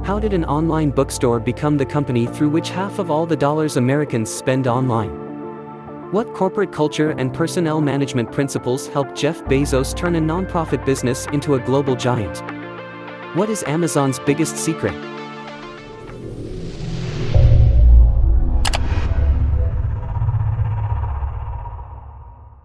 How did an online bookstore become the company through which half of all the dollars Americans spend online? What corporate culture and personnel management principles helped Jeff Bezos turn a nonprofit business into a global giant? What is Amazon's biggest secret?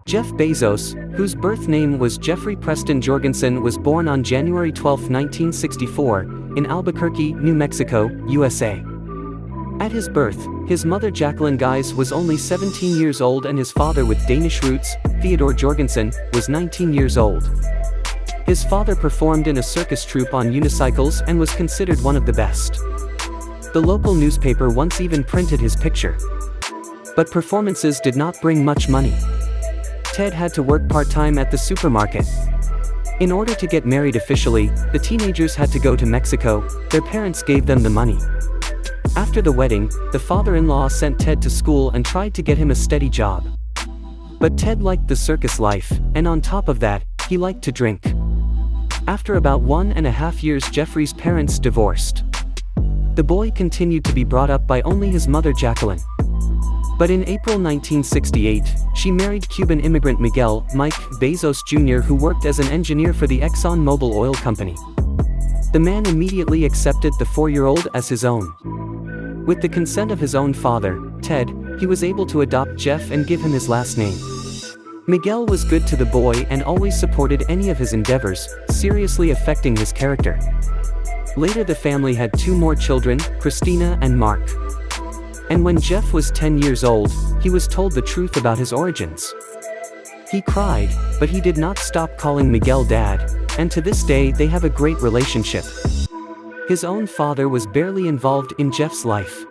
Jeff Bezos, whose birth name was Jeffrey Preston Jorgensen, was born on January 12, 1964, in Albuquerque, New Mexico, USA. At his birth, his mother Jacqueline Guise was only 17 years old and his father, with Danish roots, Theodore Jorgensen, was 19 years old. His father performed in a circus troupe on unicycles and was considered one of the best. The local newspaper once even printed his picture. But performances did not bring much money. Ted had to work part-time at the supermarket. In order to get married officially, the teenagers had to go to Mexico. Their parents gave them the money. After the wedding, the father-in-law sent Ted to school and tried to get him a steady job. But Ted liked the circus life, and on top of that, he liked to drink. After about 1.5 years, Jeffrey's parents divorced. The boy continued to be brought up by only his mother Jacqueline. But in April 1968, she married Cuban immigrant Mike Bezos Jr., who worked as an engineer for the ExxonMobil oil company. The man immediately accepted the 4-year-old as his own. With the consent of his own father, Ted, he was able to adopt Jeff and give him his last name. Miguel was good to the boy and always supported any of his endeavors, seriously affecting his character. Later the family had 2 more children, Christina and Mark. And when Jeff was 10 years old, he was told the truth about his origins. He cried, but he did not stop calling Miguel Dad, and to this day they have a great relationship. His own father was barely involved in Jeff's life.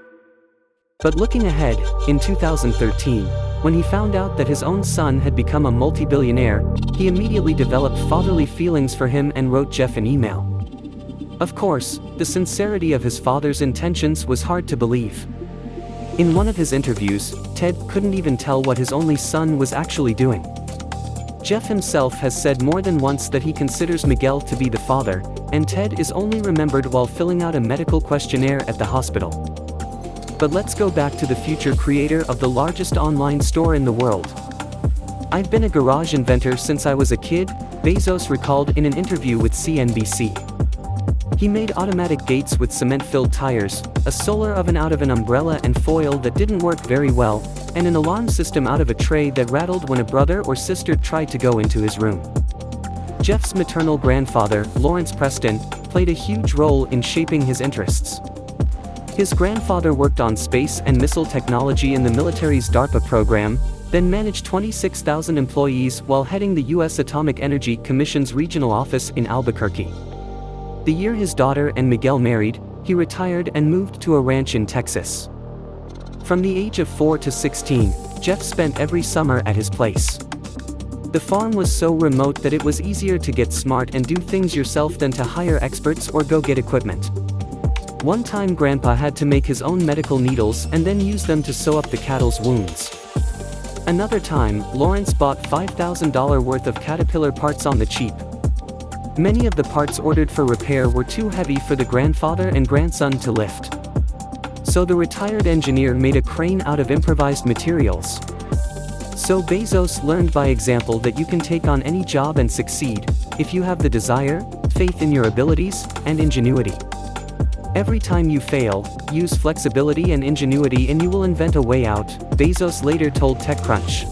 But looking ahead, in 2013, when he found out that his own son had become a multi-billionaire, he immediately developed fatherly feelings for him and wrote Jeff an email. Of course, the sincerity of his father's intentions was hard to believe. In one of his interviews, Ted couldn't even tell what his only son was actually doing. Jeff himself has said more than once that he considers Miguel to be the father, and Ted is only remembered while filling out a medical questionnaire at the hospital. But let's go back to the future creator of the largest online store in the world. "I've been a garage inventor since I was a kid," Bezos recalled in an interview with CNBC. He made automatic gates with cement-filled tires, a solar oven out of an umbrella and foil that didn't work very well, and an alarm system out of a tray that rattled when a brother or sister tried to go into his room. Jeff's maternal grandfather, Lawrence Preston, played a huge role in shaping his interests. His grandfather worked on space and missile technology in the military's DARPA program, then managed 26,000 employees while heading the U.S. Atomic Energy Commission's regional office in Albuquerque. The year his daughter and Miguel married, he retired and moved to a ranch in Texas. From the age of 4 to 16, Jeff spent every summer at his place. The farm was so remote that it was easier to get smart and do things yourself than to hire experts or go get equipment. One time Grandpa had to make his own medical needles and then use them to sew up the cattle's wounds. Another time, Lawrence bought $5,000 worth of Caterpillar parts on the cheap. Many of the parts ordered for repair were too heavy for the grandfather and grandson to lift. So the retired engineer made a crane out of improvised materials. So Bezos learned by example that you can take on any job and succeed, if you have the desire, faith in your abilities, and ingenuity. Every time you fail, use flexibility and ingenuity and you will invent a way out, Bezos later told TechCrunch.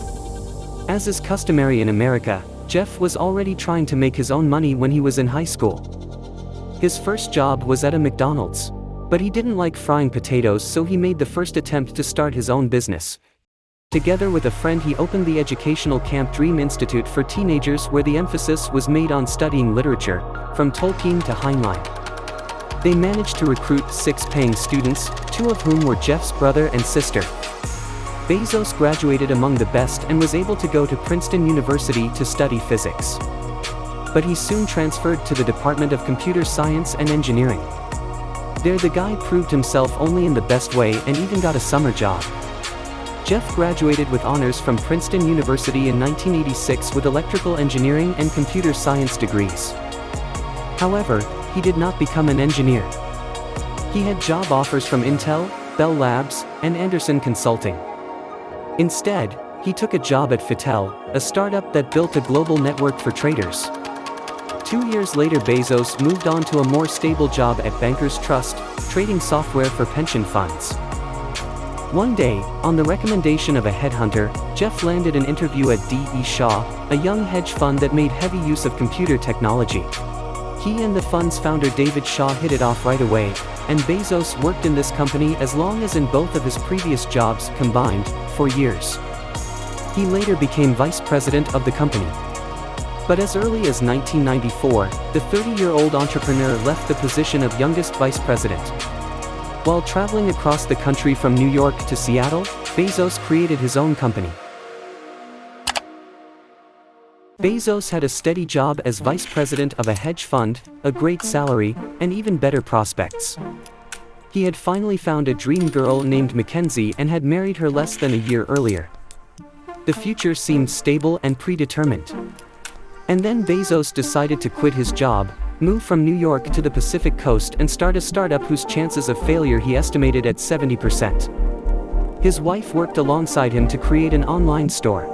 As is customary in America, Jeff was already trying to make his own money when he was in high school. His first job was at a McDonald's. But he didn't like frying potatoes, so he made the first attempt to start his own business. Together with a friend, he opened the educational Camp Dream Institute for teenagers, where the emphasis was made on studying literature, from Tolkien to Heinlein. They managed to recruit 6 paying students, 2 of whom were Jeff's brother and sister. Bezos graduated among the best and was able to go to Princeton University to study physics. But he soon transferred to the Department of Computer Science and Engineering. There the guy proved himself only in the best way and even got a summer job. Jeff graduated with honors from Princeton University in 1986 with electrical engineering and computer science degrees. However, he did not become an engineer. He had job offers from Intel, Bell Labs, and Anderson Consulting. Instead, he took a job at Fattel, a startup that built a global network for traders. 2 years later, Bezos moved on to a more stable job at Bankers Trust, trading software for pension funds. One day, on the recommendation of a headhunter, Jeff landed an interview at D.E. Shaw, a young hedge fund that made heavy use of computer technology. He and the fund's founder David Shaw hit it off right away, and Bezos worked in this company as long as in both of his previous jobs combined, 4 years. He later became vice president of the company. But as early as 1994, the 30-year-old entrepreneur left the position of youngest vice president. While traveling across the country from New York to Seattle, Bezos created his own company. Bezos had a steady job as vice president of a hedge fund, a great salary, and even better prospects. He had finally found a dream girl named Mackenzie and had married her less than a year earlier. The future seemed stable and predetermined. And then Bezos decided to quit his job, move from New York to the Pacific Coast and start a startup whose chances of failure he estimated at 70%. His wife worked alongside him to create an online store.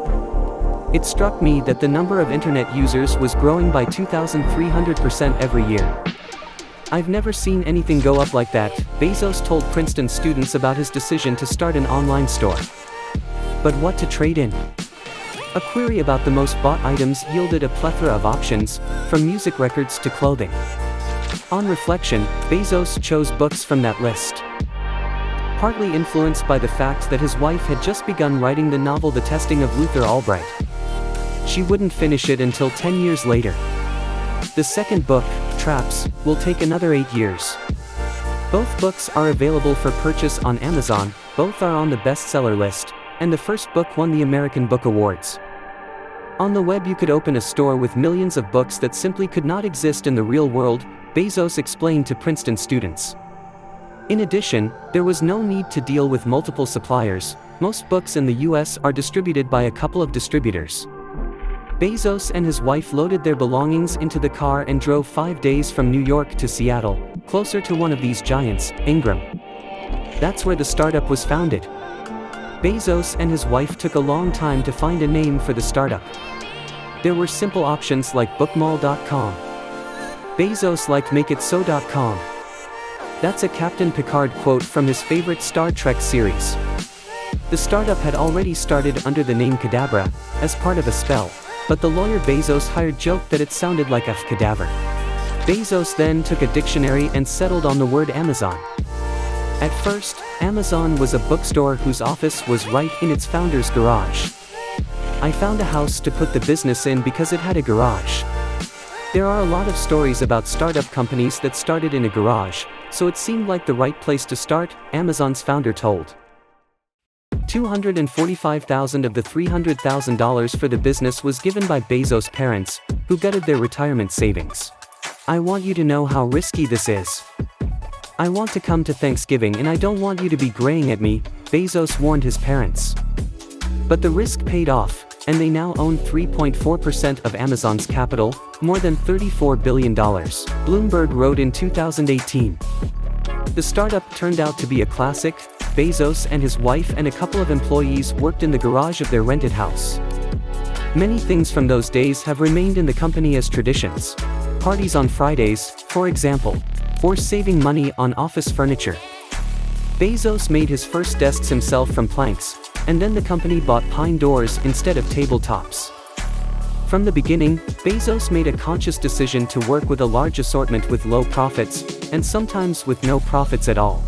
It struck me that the number of internet users was growing by 2,300% every year. I've never seen anything go up like that, Bezos told Princeton students about his decision to start an online store. But what to trade in? A query about the most bought items yielded a plethora of options, from music records to clothing. On reflection, Bezos chose books from that list. Partly influenced by the fact that his wife had just begun writing the novel The Testing of Luther Albright. She wouldn't finish it until 10 years later. The second book, Traps, will take another 8 years. Both books are available for purchase on Amazon, both are on the bestseller list, and the first book won the American Book Awards. On the web you could open a store with millions of books that simply could not exist in the real world, Bezos explained to Princeton students. In addition, there was no need to deal with multiple suppliers. Most books in the US are distributed by a couple of distributors. Bezos and his wife loaded their belongings into the car and drove 5 days from New York to Seattle, closer to one of these giants, Ingram. That's where the startup was founded. Bezos and his wife took a long time to find a name for the startup. There were simple options like bookmall.com. Bezos liked makeitso.com. That's a Captain Picard quote from his favorite Star Trek series. The startup had already started under the name Cadabra, as part of a spell, but the lawyer Bezos hired joked that it sounded like a cadaver. Bezos then took a dictionary and settled on the word Amazon. At first, Amazon was a bookstore whose office was right in its founder's garage. I found a house to put the business in because it had a garage. There are a lot of stories about startup companies that started in a garage, so it seemed like the right place to start, Amazon's founder told. $245,000 of the $300,000 for the business was given by Bezos' parents, who gutted their retirement savings. I want you to know how risky this is. I want to come to Thanksgiving and I don't want you to be graying at me, Bezos warned his parents. But the risk paid off, and they now own 3.4% of Amazon's capital, more than $34 billion, Bloomberg wrote in 2018. The startup turned out to be a classic. Bezos and his wife and a couple of employees worked in the garage of their rented house. Many things from those days have remained in the company as traditions. Parties on Fridays, for example, or saving money on office furniture. Bezos made his first desks himself from planks, and then the company bought pine doors instead of tabletops. From the beginning, Bezos made a conscious decision to work with a large assortment with low profits, and sometimes with no profits at all.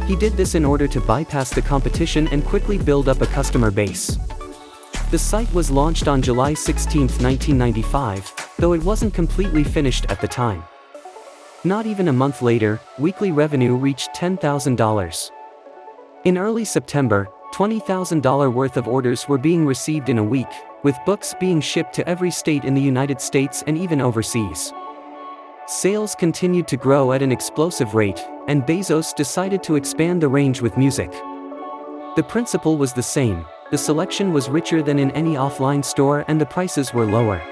He did this in order to bypass the competition and quickly build up a customer base. The site was launched on July 16, 1995, though it wasn't completely finished at the time. Not even a month later, weekly revenue reached $10,000. In early September, $20,000 worth of orders were being received in a week, with books being shipped to every state in the United States and even overseas. Sales continued to grow at an explosive rate, and Bezos decided to expand the range with music. The principle was the same: the selection was richer than in any offline store and the prices were lower.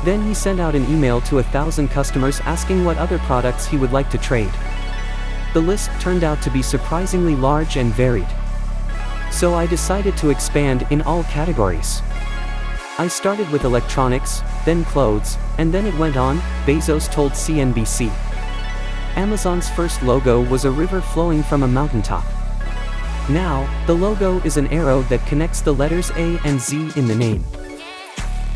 Then he sent out an email to 1,000 customers asking what other products he would like to trade. the list turned out to be surprisingly large and varied. So I decided to expand in all categories. I started with electronics, then clothes, and then it went on, Bezos told CNBC. Amazon's first logo was a river flowing from a mountaintop. Now, the logo is an arrow that connects the letters A and Z in the name.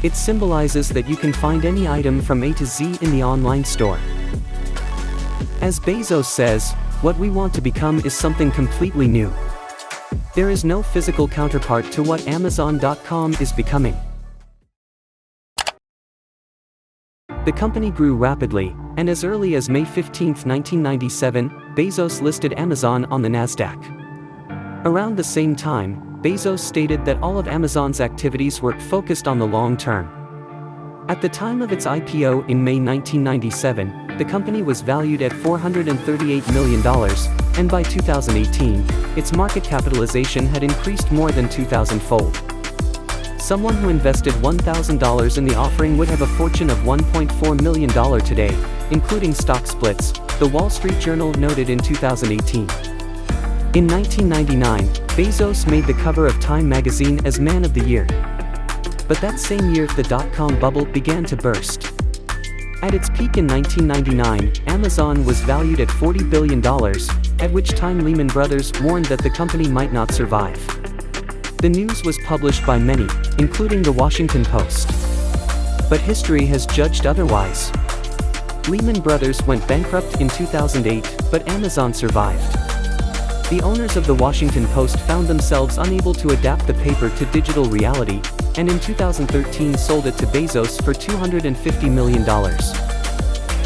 It symbolizes that you can find any item from A to Z in the online store. As Bezos says, what we want to become is something completely new. There is no physical counterpart to what Amazon.com is becoming. The company grew rapidly, and as early as May 15, 1997, Bezos listed Amazon on the Nasdaq. Around the same time, Bezos stated that all of Amazon's activities were focused on the long term. At the time of its IPO in May 1997, the company was valued at $438 million, and by 2018, its market capitalization had increased more than 2,000-fold. Someone who invested $1,000 in the offering would have a fortune of $1.4 million today, including stock splits, the Wall Street Journal noted in 2018. In 1999, Bezos made the cover of Time magazine as Man of the Year. But that same year, the dot-com bubble began to burst. At its peak in 1999, Amazon was valued at $40 billion, at which time Lehman Brothers warned that the company might not survive. The news was published by many, including the Washington Post. But history has judged otherwise. Lehman Brothers went bankrupt in 2008, but Amazon survived. The owners of the Washington Post found themselves unable to adapt the paper to digital reality, and in 2013 sold it to Bezos for $250 million.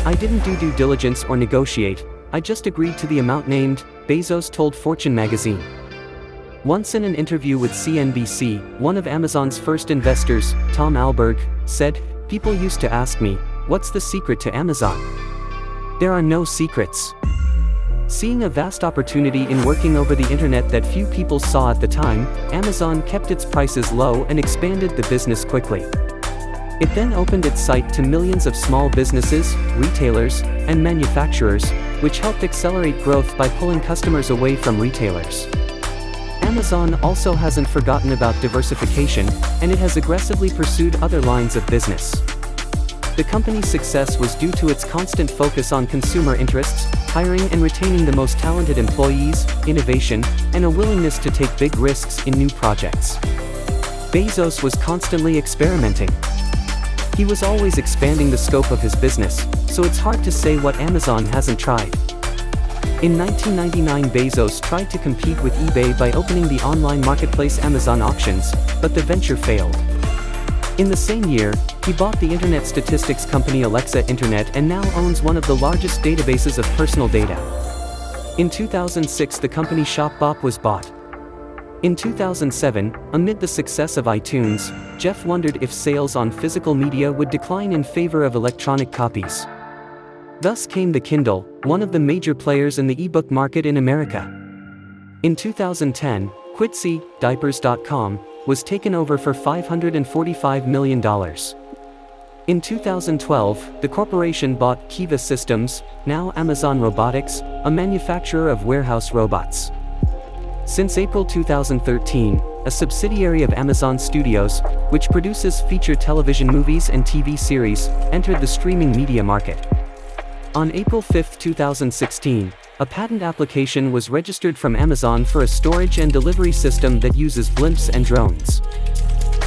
I didn't do due diligence or negotiate, I just agreed to the amount named, Bezos told Fortune magazine. Once in an interview with CNBC, one of Amazon's first investors, Tom Alberg, said, "People used to ask me, what's the secret to Amazon? There are no secrets." Seeing a vast opportunity in working over the internet that few people saw at the time, Amazon kept its prices low and expanded the business quickly. It then opened its site to millions of small businesses, retailers, and manufacturers, which helped accelerate growth by pulling customers away from retailers. Amazon also hasn't forgotten about diversification, and it has aggressively pursued other lines of business. The company's success was due to its constant focus on consumer interests, hiring and retaining the most talented employees, innovation, and a willingness to take big risks in new projects. Bezos was constantly experimenting. He was always expanding the scope of his business, so it's hard to say what Amazon hasn't tried. In 1999, Bezos tried to compete with eBay by opening the online marketplace Amazon Auctions, but the venture failed. In the same year, he bought the internet statistics company Alexa Internet and now owns one of the largest databases of personal data. In 2006, the company Shopbop was bought. In 2007, amid the success of iTunes, Jeff wondered if sales on physical media would decline in favor of electronic copies. Thus came the Kindle, one of the major players in the ebook market in America. In 2010, Quidsi, Diapers.com, was taken over for $545 million. In 2012, the corporation bought Kiva Systems, now Amazon Robotics, a manufacturer of warehouse robots. Since April 2013, a subsidiary of Amazon Studios, which produces feature television movies and TV series, entered the streaming media market. On April 5, 2016, a patent application was registered from Amazon for a storage and delivery system that uses blimps and drones.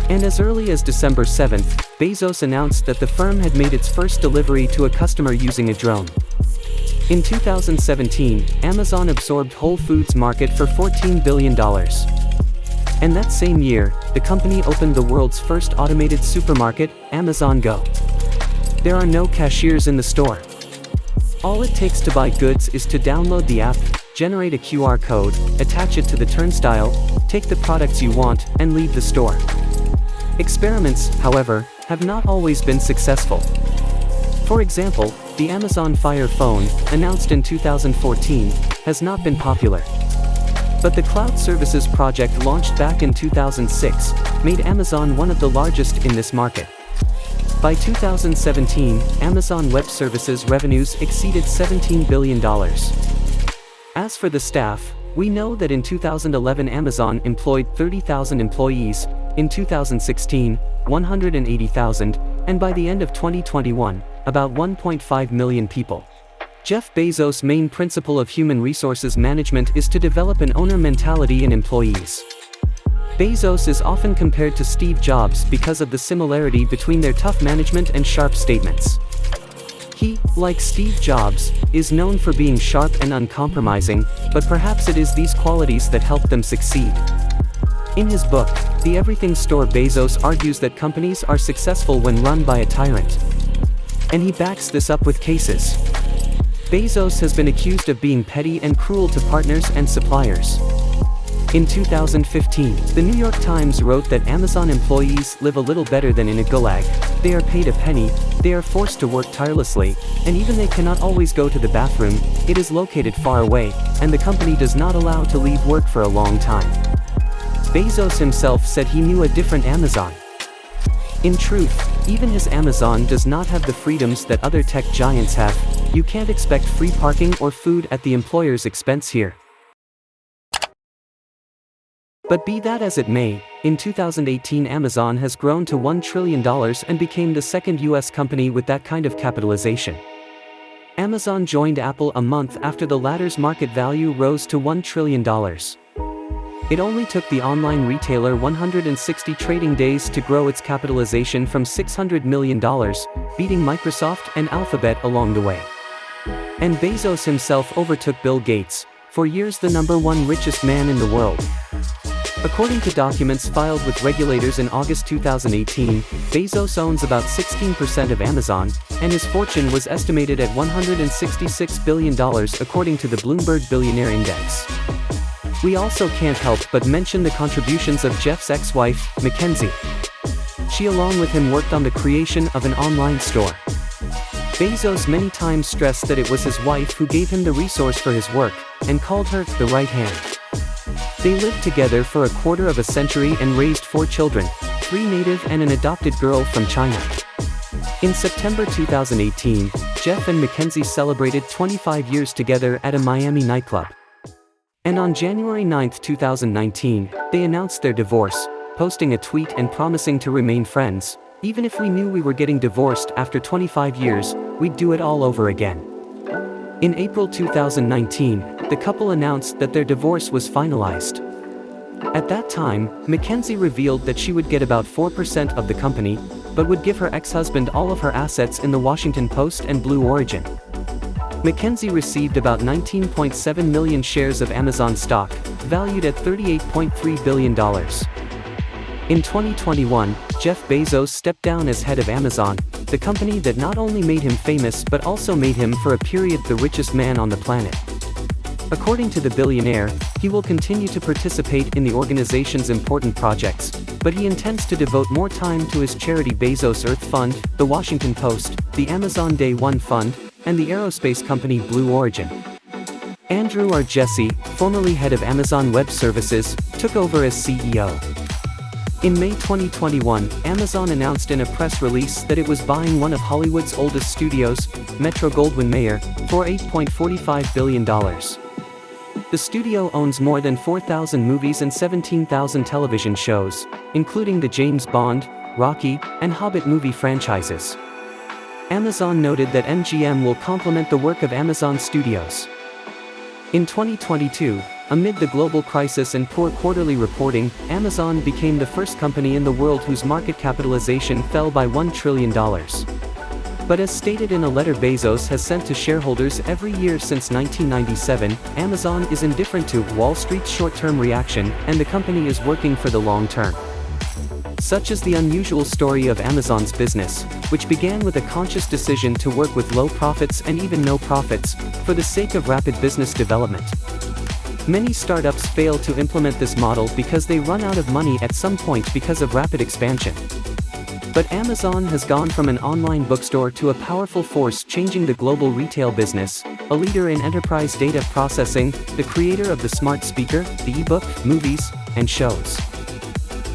And as early as December 7, Bezos announced that the firm had made its first delivery to a customer using a drone. In 2017, Amazon absorbed Whole Foods Market for $14 billion. And that same year, the company opened the world's first automated supermarket, Amazon Go. There are no cashiers in the store. All it takes to buy goods is to download the app, generate a QR code, attach it to the turnstile, take the products you want, and leave the store. Experiments, however, have not always been successful. For example, the Amazon Fire Phone, announced in 2014, has not been popular. But the Cloud Services project launched back in 2006, made Amazon one of the largest in this market. By 2017, Amazon Web Services revenues exceeded $17 billion. As for the staff, we know that in 2011 Amazon employed 30,000 employees, in 2016, 180,000, and by the end of 2021, about 1.5 million people. Jeff Bezos' main principle of human resources management is to develop an owner mentality in employees. Bezos is often compared to Steve Jobs because of the similarity between their tough management and sharp statements. He, like Steve Jobs, is known for being sharp and uncompromising, but perhaps it is these qualities that help them succeed. In his book, The Everything Store, Bezos argues that companies are successful when run by a tyrant. And he backs this up with cases. Bezos has been accused of being petty and cruel to partners and suppliers. In 2015, the New York Times wrote that Amazon employees live a little better than in a gulag. They are paid a penny, they are forced to work tirelessly, and even they cannot always go to the bathroom, it is located far away, and the company does not allow to leave work for a long time. Bezos himself said he knew a different Amazon. In truth, even his Amazon does not have the freedoms that other tech giants have. You can't expect free parking or food at the employer's expense here. But be that as it may, in 2018 Amazon has grown to $1 trillion and became the second US company with that kind of capitalization. Amazon joined Apple a month after the latter's market value rose to $1 trillion. It only took the online retailer 160 trading days to grow its capitalization from $600 million, beating Microsoft and Alphabet along the way. And Bezos himself overtook Bill Gates, for years the #1 richest man in the world. According to documents filed with regulators in August 2018, Bezos owns about 16% of Amazon, and his fortune was estimated at $166 billion according to the Bloomberg Billionaire Index. We also can't help but mention the contributions of Jeff's ex-wife, Mackenzie. She along with him worked on the creation of an online store. Bezos many times stressed that it was his wife who gave him the resource for his work, and called her the right hand. They lived together for a quarter of a century and raised 4 children, 3 native and an adopted girl from China. In September 2018, Jeff and Mackenzie celebrated 25 years together at a Miami nightclub. And on January 9, 2019, they announced their divorce, posting a tweet and promising to remain friends. Even if we knew we were getting divorced after 25 years, we'd do it all over again. In April 2019, the couple announced that their divorce was finalized. At that time, Mackenzie revealed that she would get about 4% of the company, but would give her ex-husband all of her assets in the Washington Post and Blue Origin. Mackenzie received about 19.7 million shares of Amazon stock, valued at $38.3 billion. In 2021, Jeff Bezos stepped down as head of Amazon, the company that not only made him famous but also made him for a period the richest man on the planet. According to the billionaire, he will continue to participate in the organization's important projects, but he intends to devote more time to his charity Bezos Earth Fund, the Washington Post, the Amazon Day One Fund, and the aerospace company Blue Origin. Andrew R. Jassy, formerly head of Amazon Web Services, took over as CEO. In May 2021, Amazon announced in a press release that it was buying one of Hollywood's oldest studios, Metro-Goldwyn-Mayer, for $8.45 billion. The studio owns more than 4,000 movies and 17,000 television shows, including the James Bond, Rocky, and Hobbit movie franchises. Amazon noted that MGM will complement the work of Amazon Studios. In 2022, amid the global crisis and poor quarterly reporting, Amazon became the first company in the world whose market capitalization fell by $1 trillion. But as stated in a letter Bezos has sent to shareholders every year since 1997, Amazon is indifferent to Wall Street's short-term reaction, and the company is working for the long term. Such is the unusual story of Amazon's business, which began with a conscious decision to work with low profits and even no profits, for the sake of rapid business development. Many startups fail to implement this model because they run out of money at some point because of rapid expansion. But Amazon has gone from an online bookstore to a powerful force changing the global retail business, a leader in enterprise data processing, the creator of the smart speaker, the ebook, movies, and shows.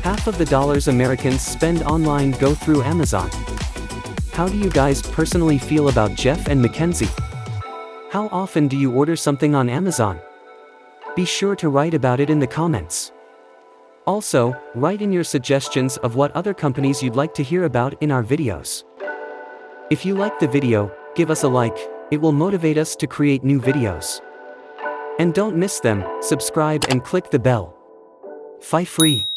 Half of the dollars Americans spend online go through Amazon. How do you guys personally feel about Jeff and Mackenzie? How often do you order something on Amazon? Be sure to write about it in the comments. Also, write in your suggestions of what other companies you'd like to hear about in our videos. If you like the video, give us a like, it will motivate us to create new videos. And don't miss them, subscribe and click the bell. Fi free.